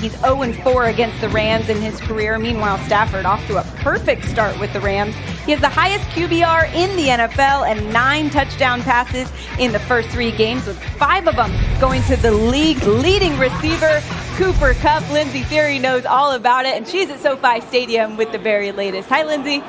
He's 0-4 against the Rams in his career. Meanwhile, Stafford off to a perfect start with the Rams. He has the highest QBR in the NFL and 9 touchdown passes in the first 3 games, with 5 of them going to the league's leading receiver, Cooper Kupp. Lindsay Theory knows all about it, and she's at SoFi Stadium with the very latest. Hi, Lindsay.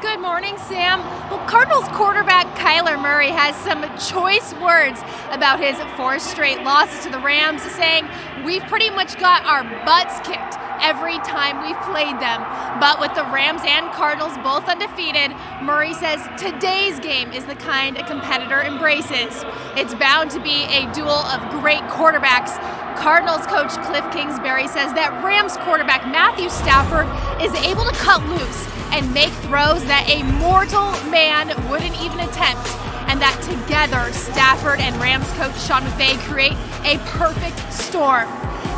Good morning, Sam. Well, Cardinals quarterback Kyler Murray has some choice words about his 4 straight losses to the Rams, saying, "We've pretty much got our butts kicked every time we've played them." But with the Rams and Cardinals both undefeated, Murray says today's game is the kind a competitor embraces. It's bound to be a duel of great quarterbacks. Cardinals coach Cliff Kingsbury says that Rams quarterback Matthew Stafford is able to cut loose and make throws that a mortal man wouldn't even attempt, and that together Stafford and Rams coach Sean McVay create a perfect storm.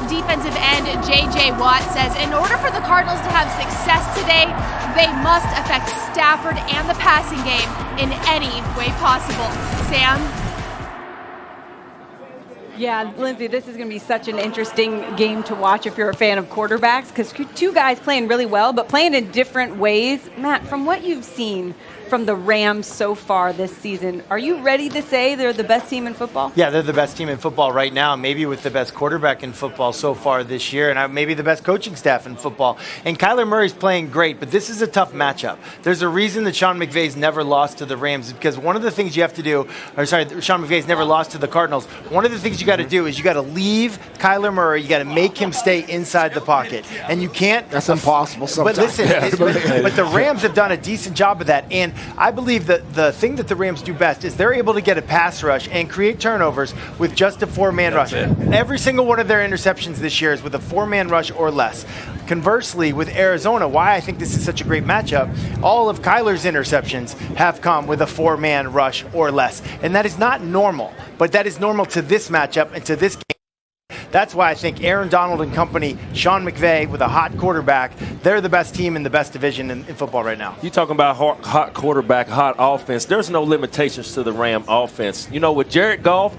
Defensive end J.J. Watt says in order for the Cardinals to have success today, they must affect Stafford and the passing game in any way possible. Sam? Yeah, Lindsay, this is going to be such an interesting game to watch if you're a fan of quarterbacks, because 2 guys playing really well, but playing in different ways. Matt, from what you've seen from the Rams so far this season, are you ready to say they're the best team in football? Yeah, they're the best team in football right now, maybe with the best quarterback in football so far this year, and maybe the best coaching staff in football. And Kyler Murray's playing great, but this is a tough matchup. There's a reason that Sean McVay's never lost to the Rams, because one of the things you have to do, Sean McVay's never lost to the Cardinals. One of the things you got to do is you got to leave Kyler Murray, you got to make him stay inside the pocket. And you can't. That's impossible sometimes. But listen, but the Rams have done a decent job of that, and I believe that the thing that the Rams do best is they're able to get a pass rush and create turnovers with just a 4-man rush. Every single one of their interceptions this year is with a 4-man rush or less. Conversely, with Arizona, why I think this is such a great matchup, all of Kyler's interceptions have come with a 4-man rush or less. And that is not normal, but that is normal to this matchup and to this game. That's why I think Aaron Donald and company, Sean McVay with a hot quarterback, they're the best team in the best division in football right now. You talking about hot quarterback, hot offense. There's no limitations to the Ram offense. You know, with Jared Goff,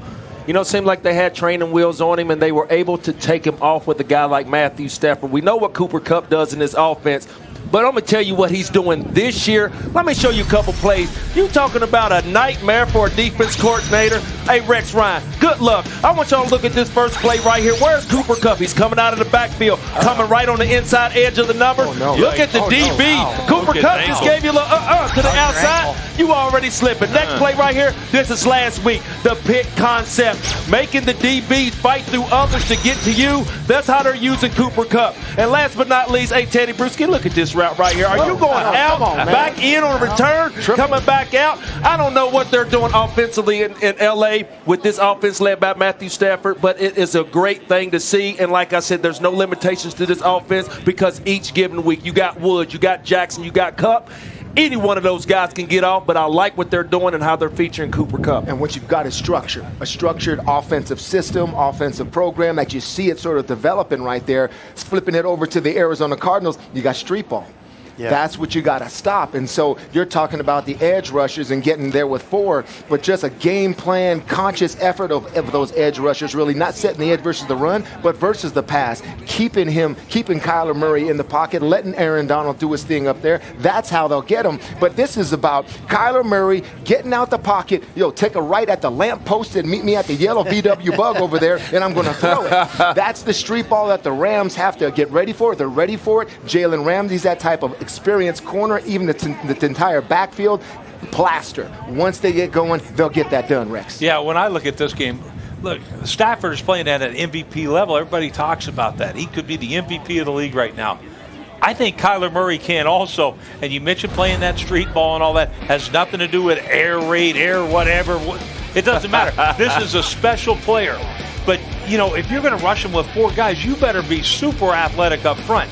it seemed like they had training wheels on him and they were able to take him off with a guy like Matthew Stafford. We know what Cooper Kupp does in this offense. But I'm going to tell you what he's doing this year. Let me show you a couple plays. You talking about a nightmare for a defense coordinator? Hey, Rex Ryan, good luck. I want y'all to look at this first play right here. Where's Cooper Kupp? He's coming out of the backfield, coming right on the inside edge of the number. Look at the DB. Cooper Kupp just gave you a little to the outside. You already slipping. Next play right here, this is last week. The pick concept. Making the DBs fight through others to get to you. That's how they're using Cooper Kupp. And last but not least, hey, Teddy Bruschi, look at this route right here. Are you going out, back in on a return, coming back out? I don't know what they're doing offensively in L.A. with this offense led by Matthew Stafford, but it is a great thing to see. And like I said, there's no limitations to this offense because each given week you got Woods, you got Jackson, you got Kupp. Any one of those guys can get off, but I like what they're doing and how they're featuring Cooper Kupp. And what you've got is structure, a structured offensive system, offensive program that you see it sort of developing right there. Flipping it over to the Arizona Cardinals, you got street ball. Yeah. That's what you got to stop. And so you're talking about the edge rushers and getting there with 4, but just a game plan, conscious effort of those edge rushers, really not setting the edge versus the run, but versus the pass, keeping Kyler Murray in the pocket, letting Aaron Donald do his thing up there. That's how they'll get him. But this is about Kyler Murray getting out the pocket, take a right at the lamp post and meet me at the yellow VW Bug over there, and I'm going to throw it. That's the street ball that the Rams have to get ready for. They're ready for it. Jalen Ramsey's that type of experienced corner, even the entire backfield, plaster. Once they get going, they'll get that done, Rex. Yeah, when I look at this game, look, Stafford is playing at an MVP level. Everybody talks about that. He could be the MVP of the league right now. I think Kyler Murray can also. And you mentioned playing that street ball and all that. Has nothing to do with air raid, air whatever. It doesn't matter. This is a special player. But, if you're going to rush him with 4 guys, you better be super athletic up front.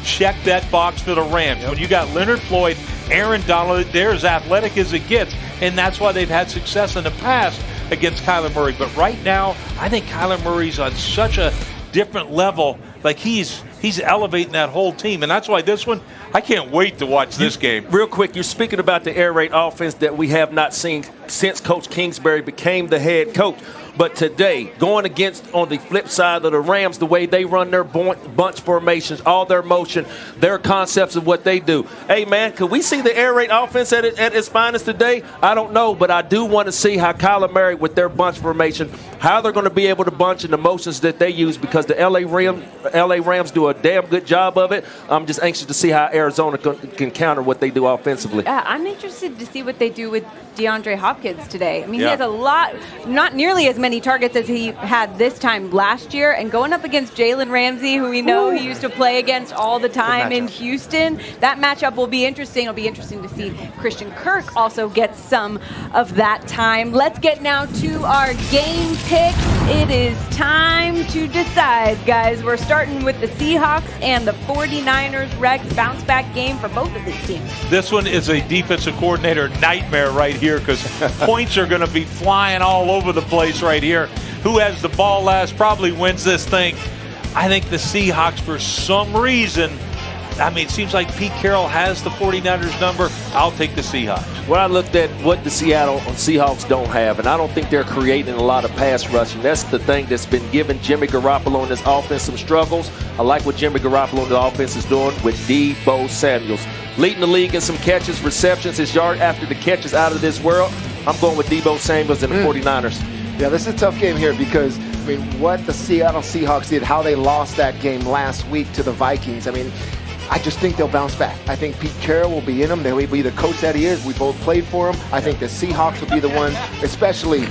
Check that box for the Rams. When you got Leonard Floyd, Aaron Donald, they're as athletic as it gets, and that's why they've had success in the past against Kyler Murray. But right now, I think Kyler Murray's on such a different level. Like he's elevating that whole team, and that's why this one, I can't wait to watch this game. Real quick, you're speaking about the air raid offense that we have not seen since Coach Kingsbury became the head coach. But today, going against on the flip side of the Rams, the way they run their bunch formations, all their motion, their concepts of what they do. Hey, man, could we see the air raid offense at its finest today? I don't know, but I do want to see how Kyler Murray with their bunch formation, how they're going to be able to bunch and the motions that they use, because the LA Rams do a damn good job of it. I'm just anxious to see how Arizona can counter what they do offensively. I'm interested to see what they do with DeAndre Hopkins today. I mean, he has a lot, not nearly as many targets as he had this time last year, and going up against Jalen Ramsey, who we know he used to play against all the time in Houston. That matchup will be interesting. It'll be interesting to see Christian Kirk also get some of that time. Let's get now to our game picks. It is time to decide, guys. We're starting with the Seahawks and the 49ers. Rex, bounce back game for both of these teams. This one is a defensive coordinator nightmare right here, because points are going to be flying all over the place right here. Who has the ball last probably wins this thing. I think the Seahawks, for some reason, I mean, it seems like Pete Carroll has the 49ers number. I'll take the Seahawks. When I looked at what the Seattle Seahawks don't have, and I don't think they're creating a lot of pass rushing. That's the thing that's been giving Jimmy Garoppolo and his offense some struggles. I like what Jimmy Garoppolo and the offense is doing with Deebo Samuels. Leading the league in some catches, receptions, his yard after the catch is out of this world. I'm going with Deebo Samuels and the 49ers. Yeah, this is a tough game here because, I mean, what the Seattle Seahawks did, how they lost that game last week to the Vikings, I mean, I just think they'll bounce back. I think Pete Carroll will be in them. They'll be the coach that he is. We both played for him. I think the Seahawks will be the ones, especially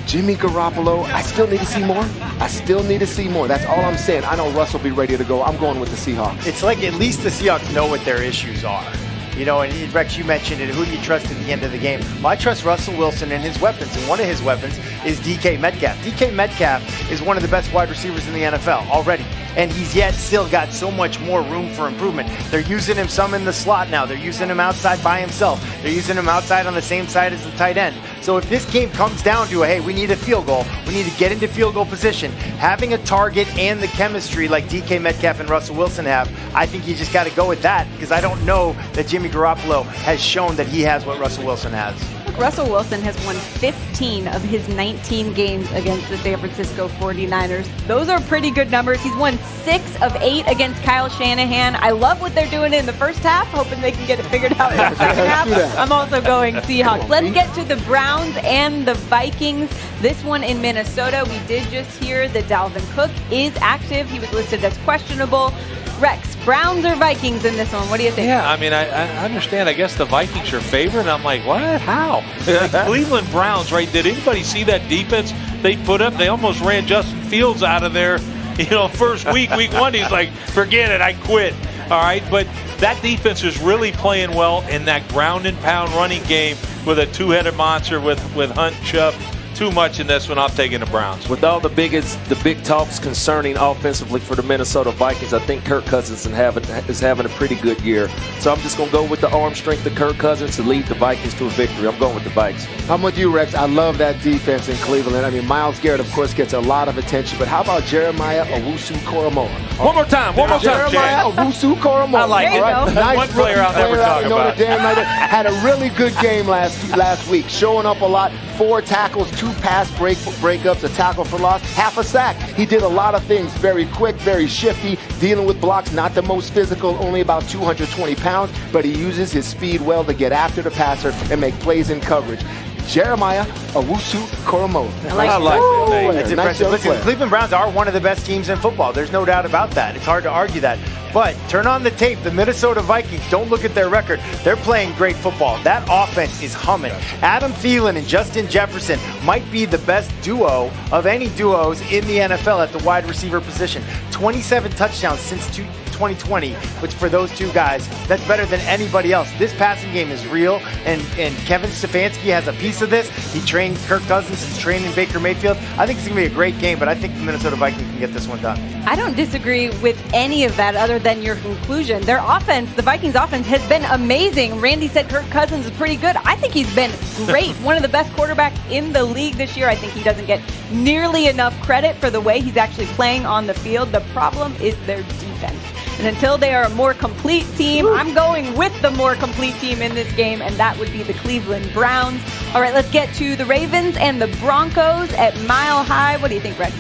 Jimmy Garoppolo. I still need to see more. That's all I'm saying. I know Russ will be ready to go. I'm going with the Seahawks. It's like at least the Seahawks know what their issues are. You know, and Rex, you mentioned it. Who do you trust at the end of the game? Well, I trust Russell Wilson and his weapons, and one of his weapons is DK Metcalf. DK Metcalf is one of the best wide receivers in the NFL already, and he's yet still got so much more room for improvement. They're using him some in the slot now. They're using him outside by himself. They're using him outside on the same side as the tight end. So if this game comes down to, hey, we need a field goal, we need to get into field goal position, having a target and the chemistry like DK Metcalf and Russell Wilson have, I think you just got to go with that, because I don't know that Jimmy Garoppolo has shown that he has what Russell Wilson has. Russell Wilson has won 15 of his 19 games against the San Francisco 49ers. Those are pretty good numbers. He's won 6 of 8 against Kyle Shanahan. I love what they're doing in the first half, hoping they can get it figured out in the second half. I'm also going Seahawks. Let's get to the Browns and the Vikings. This one in Minnesota. We did just hear that Dalvin Cook is active. He was listed as questionable. Rex, Browns or Vikings in this one? What do you think? Yeah, I mean, I understand. I guess the Vikings are favored. I'm like, what? How? The Cleveland Browns, right? Did anybody see that defense they put up? They almost ran Justin Fields out of there. You know, first week 1, he's like, forget it, I quit. All right, but that defense is really playing well in that ground and pound running game with a two-headed monster with Hunt, Chubb. Too much in this one. I'm taking the Browns. With all the big talks concerning offensively for the Minnesota Vikings, I think Kirk Cousins is having a pretty good year. So I'm just going to go with the arm strength of Kirk Cousins to lead the Vikings to a victory. I'm going with the Vikes. I'm with you, Rex. I love that defense in Cleveland. I mean, Myles Garrett, of course, gets a lot of attention. But how about Jeremiah Owusu-Koramoah? One more time. Jeremiah Owusu-Koramoah. I like it. Right? Nice one player I'll never talk about. Had a really good game last week, showing up a lot. 4 tackles, 2 pass breakups, a tackle for loss, half a sack. He did a lot of things. Very quick, very shifty, dealing with blocks, not the most physical, only about 220 pounds, but he uses his speed well to get after the passer and make plays in coverage. Jeremiah Owusu-Koramoah. I like that name. That's impressive. Listen, the Cleveland Browns are one of the best teams in football. There's no doubt about that. It's hard to argue that. But turn on the tape. The Minnesota Vikings, don't look at their record. They're playing great football. That offense is humming. Adam Thielen and Justin Jefferson might be the best duo of any duos in the NFL at the wide receiver position. 27 touchdowns since 2020, which for those two guys, that's better than anybody else. This passing game is real, and Kevin Stefanski has a piece of this. He trained Kirk Cousins, he's training Baker Mayfield. I think it's going to be a great game, but I think the Minnesota Vikings can get this one done. I don't disagree with any of that other than your conclusion. Their offense, the Vikings offense, has been amazing. Randy said Kirk Cousins is pretty good. I think he's been great. One of the best quarterbacks in the league this year. I think he doesn't get nearly enough credit for the way he's actually playing on the field. The problem is their defense. And until they are a more complete team, I'm going with the more complete team in this game, and that would be the Cleveland Browns. All right, let's get to the Ravens and the Broncos at Mile High. What do you think, Greg?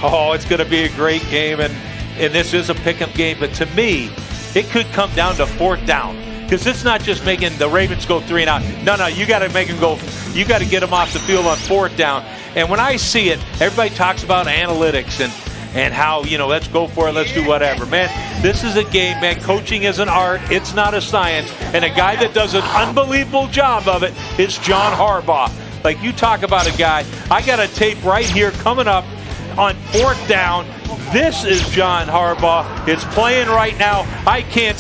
Oh, it's going to be a great game, and this is a pick-up game. But to me, it could come down to 4th down. Because it's not just making the Ravens go 3 and out. No, you got to make them go. You got to get them off the field on 4th down. And when I see it, everybody talks about analytics and how, let's go for it, let's do whatever. Man, this is a game, man. Coaching is an art. It's not a science. And a guy that does an unbelievable job of it is John Harbaugh. Like, you talk about a guy, I got a tape right here coming up on 4th down. This is John Harbaugh. It's playing right now. I can't